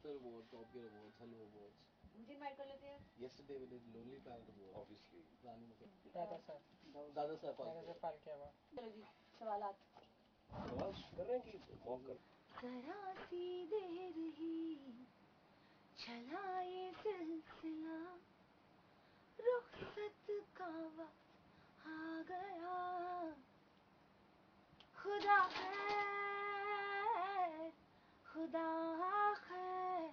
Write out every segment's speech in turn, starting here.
Panther Awards, Top Gear Awards, Hello Awards. मुझे invite कर लेते हैं. Yesterday we did Lonely Planet Awards. Obviously. Rani Mukherjee. Dada Saheb Phalke award. चलो जी सवालात. सवाल कर रहे हैं कि मॉक कर. जरा सी देर ही चला ये सिलसिला रुखसत का वक्त आ गया खुदा खैर खुदा खैर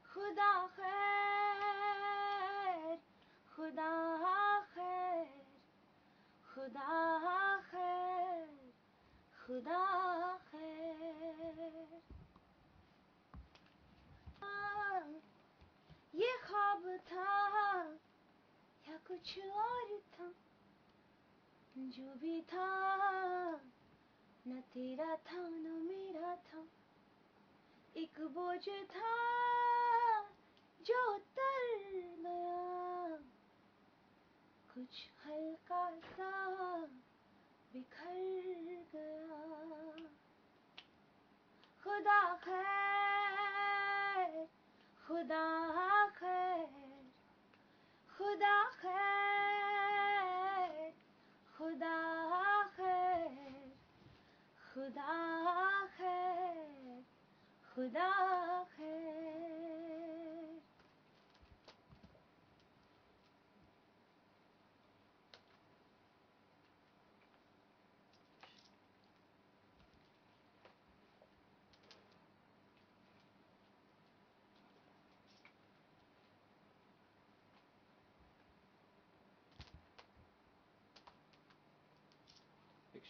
खुदा खैर खुदा खैर खुदा खैर खुदा खैर. ये ख्वाब था या कुछ और था जो भी था न तेरा था न मेरा था एक बोझ था जो उतर गया कुछ हल्का सा बिखर गया खुदा खैर खुदा खैर खुदा खैर खुदा खैर खुदा खैर खुदा खैर.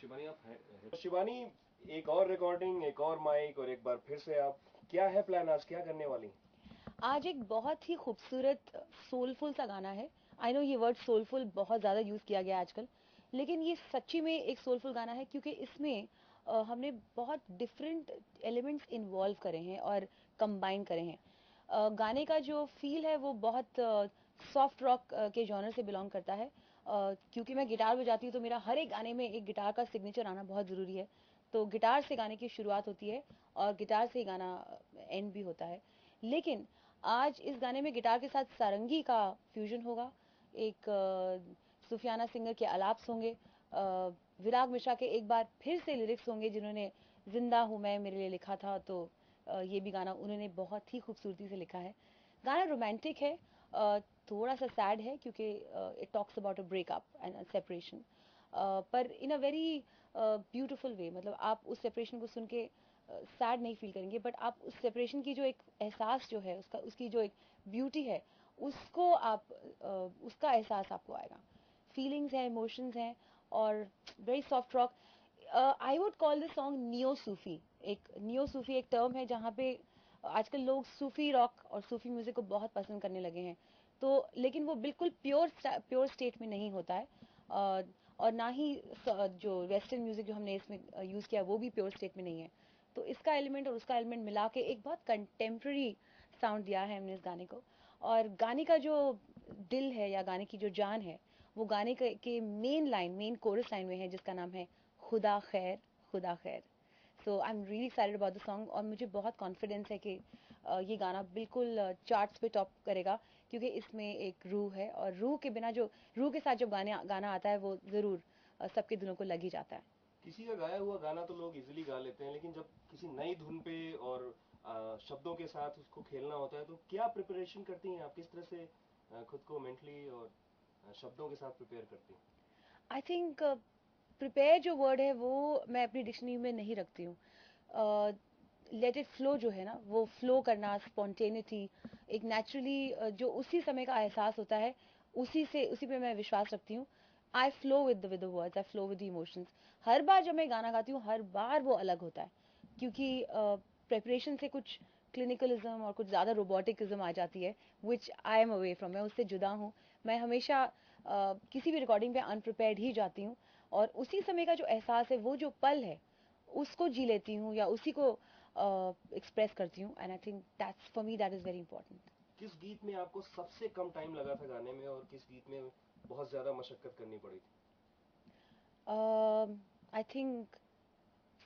शिवानी आप हैं. शिवानी एक और रिकॉर्डिंग, एक और माइक और एक बार फिर से आप, क्या है प्लान आज, क्या करने वाली? आज एक बहुत ही खूबसूरत सोलफुल सा गाना है. आई नो ये वर्ड सोलफुल बहुत ज़्यादा यूज़ किया गया आजकल, लेकिन ये सच्ची में एक सोलफुल गाना है क्योंकि इसमें हमने बहुत डिफरेंट एलिमेंट्स इन्वॉल्व करे हैं और कंबाइन करे हैं. गाने का जो फील है वो बहुत सॉफ्ट रॉक के जॉनर से बिलोंग करता है. क्योंकि मैं गिटार बजाती हूँ तो मेरा हर एक गाने में एक गिटार का सिग्नेचर आना बहुत ज़रूरी है. तो गिटार से गाने की शुरुआत होती है और गिटार से ही गाना एंड भी होता है. लेकिन आज इस गाने में गिटार के साथ सारंगी का फ्यूजन होगा. एक सुफियाना सिंगर के आलाप्स होंगे, विराग मिश्रा के एक बार फिर से लिरिक्स होंगे जिन्होंने जिंदा हूँ मैं मेरे लिए लिखा था. तो ये भी गाना उन्होंने बहुत ही खूबसूरती से लिखा है. गाना रोमांटिक है, थोड़ा सा सैड है क्योंकि it talks about a breakup and separation, पर इन अ वेरी ब्यूटिफुल वे. मतलब आप उस सेपरेशन को सुन के सैड नहीं फील करेंगे, बट आप उस सेपरेशन की जो एक एहसास जो है उसकी जो एक ब्यूटी है उसको आप उसका एहसास आपको आएगा. फीलिंग्स हैं, इमोशंस हैं और very soft rock. I would call this song neo Sufi. Neo Sufi एक टर्म है जहाँ पे आजकल लोग सूफी रॉक और सूफी म्यूजिक को बहुत पसंद करने लगे हैं. तो लेकिन वो बिल्कुल प्योर स्टेट में नहीं होता है, और ना ही जो वेस्टर्न म्यूजिक जो हमने इसमें यूज किया वो भी प्योर स्टेट में नहीं है. तो इसका एलिमेंट और उसका एलिमेंट मिला के एक बहुत कंटेम्प्रेरी साउंड दिया है हमने इस गाने को. और गाने का जो दिल है या गाने की जो जान है वो गाने के मेन कोरस लाइन में है जिसका नाम है खुदा खैर खुदा खैर. So I am really excited about the song और मुझे बहुत कॉन्फिडेंस है कि ये गाना बिल्कुल चार्ट्स पे टॉप करेगा क्योंकि इसमें एक रूह है और रूह के बिना जो रूह के साथ जब गाना आता है वो ज़रूर सबके दिलों को लग ही जाता है. किसी का गाया हुआ गाना तो लोग इजीली गा लेते हैं, लेकिन जब किसी नई धुन पे और शब्दों के साथ उसको खेलना होता है तो क्या प्रिपरेशन करती हैं आप, किस तरह से खुद को मेंटली और शब्दों के साथ प्रिपेयर करती हैं? आई थिंक प्रिपेयर जो वर्ड है वो मैं अपनी डिक्शनरी में नहीं रखती हूँ. लेट इट फ्लो जो है ना, वो फ्लो करना, स्पॉन्टेनिटी, एक नेचुरली जो उसी समय का एहसास होता है उसी पे मैं विश्वास रखती हूँ. I flow with the words, I flow with the emotions. हर बार जब मैं गाना गाती हूँ हर बार वो अलग होता है क्योंकि प्रेपरेशन से कुछ क्लिनिकलिज्म और कुछ ज़्यादा रोबोटिकिज्म आ जाती है विच आई एम अवे फ्रॉम. मैं उससे जुदा हूँ. मैं हमेशा किसी भी रिकॉर्डिंग पे अनप्रिपेयर्ड ही जाती हूँ और उसी समय का जो एहसास है वो जो पल है उसको जी लेती हूँ या उसी को एक्सप्रेस करती हूँ. And I think that's for me that is very important. किस गीत में आपको सबसे कम टाइम लगा था गाने में और किस गीत में बहुत ज्यादा मशक्कत करनी पड़ी थी? आई थिंक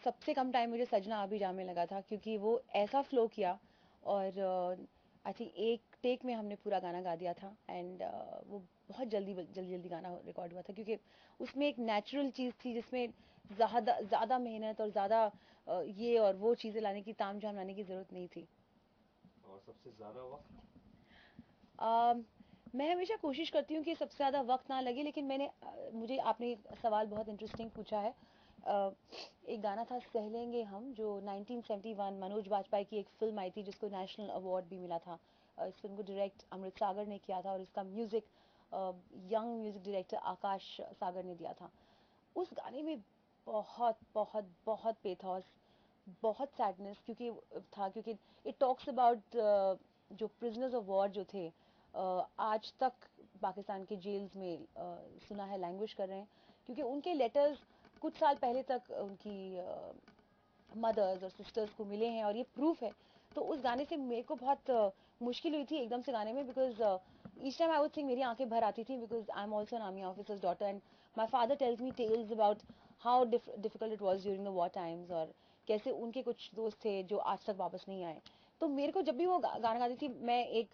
सबसे कम टाइम मुझे सजना अभी जा में लगा था क्योंकि वो ऐसा फ्लो किया और आई थिंक एक टेक में हमने पूरा गाना गा दिया था एंड वो बहुत जल्दी गाना रिकॉर्ड हुआ था क्योंकि उसमें एक नेचुरल चीज़ थी जिसमें ज़्यादा मेहनत और ज़्यादा ये और वो चीज़ें लाने की तामझाम लाने की ज़रूरत नहीं थी। और सबसे ज्यादा वक्त मैं हमेशा कोशिश करती हूँ कि सबसे ज़्यादा वक्त ना लगे, लेकिन मुझे आपने एक सवाल बहुत इंटरेस्टिंग पूछा है। एक गाना था सह लेंगे हम, जो 1971 मनोज बाजपेयी की एक फिल्म आई थी जिसको नेशनल अवार्ड भी मिला था। इस फिल्म को डायरेक्ट अमृत सागर ने किया था और इसका म्यूजिक यंग म्यूजिक डायरेक्टर आकाश सागर ने दिया था। उस गाने में बहुत बहुत बहुत पेथॉस, बहुत सैडनेस क्योंकि इट टॉक्स अबाउट जो प्रिजनर्स ऑफ वॉर जो थे, आज तक पाकिस्तान के जेल्स में सुना है लैंग्वेज कर रहे हैं क्योंकि उनके लेटर्स कुछ साल पहले तक उनकी मदर्स और सिस्टर्स को मिले हैं और ये प्रूफ है। तो उस गाने से मेरे को बहुत मुश्किल हुई थी एकदम से गाने में, because each time I would think मेरी आंखें भर आती थी, because I am also an army officers daughter and my father tells me tells about how difficult it was during the war times, और कैसे उनके कुछ दोस्त थे जो आज तक वापस नहीं आए। तो मेरे को जब भी वो गाना गाती थी, मैं एक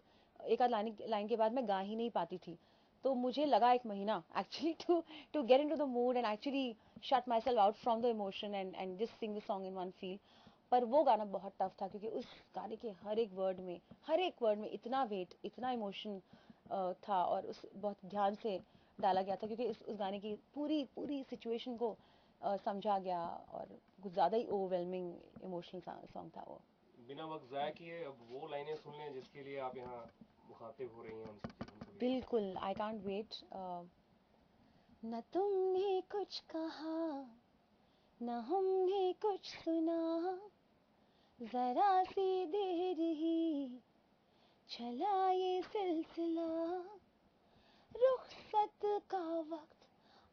आध लाइन के बाद मैं गा ही नहीं पाती थी। तो मुझे लगा एक महीना actually to get into the mood and actually shut myself out from the emotion and just sing the song in one feel. पर वो गाना बहुत टफ था क्योंकि उस गाने के हर एक वर्ड में इतना वेट, इतना इमोशन था और उस बहुत ध्यान से डाला गया था क्योंकि उस गाने की पूरी पूरी सिचुएशन को समझा गया और कुछ ज़्यादा ही ओवरवेलमिंग इमोशनल सॉन्ग था वो। बिना वक्त जाया किए अब वो लाइनें सुन लें जिसके लिए आप यहाँ मुखातिब हो रही हैं हम बिल्कुल, आई कांट वेट। न तुमने कुछ कहा न हमने कुछ सुना, जरा सी देर ही चला ये सिलसिला, रुखसत का वक्त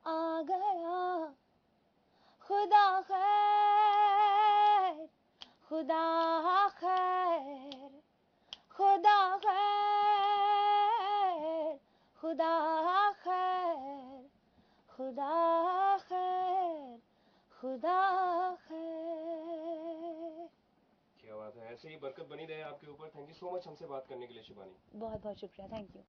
आ गया, खुदा खैर, खुदा खैर, खुदा खैर, खुदा खैर, खुदा खैर, खुदा खैर। क्या बात है, ऐसे ही बरकत बनी रहे आपके ऊपर। थैंक यू सो मच हमसे बात करने के लिए शिबानी। बहुत बहुत शुक्रिया, थैंक यू।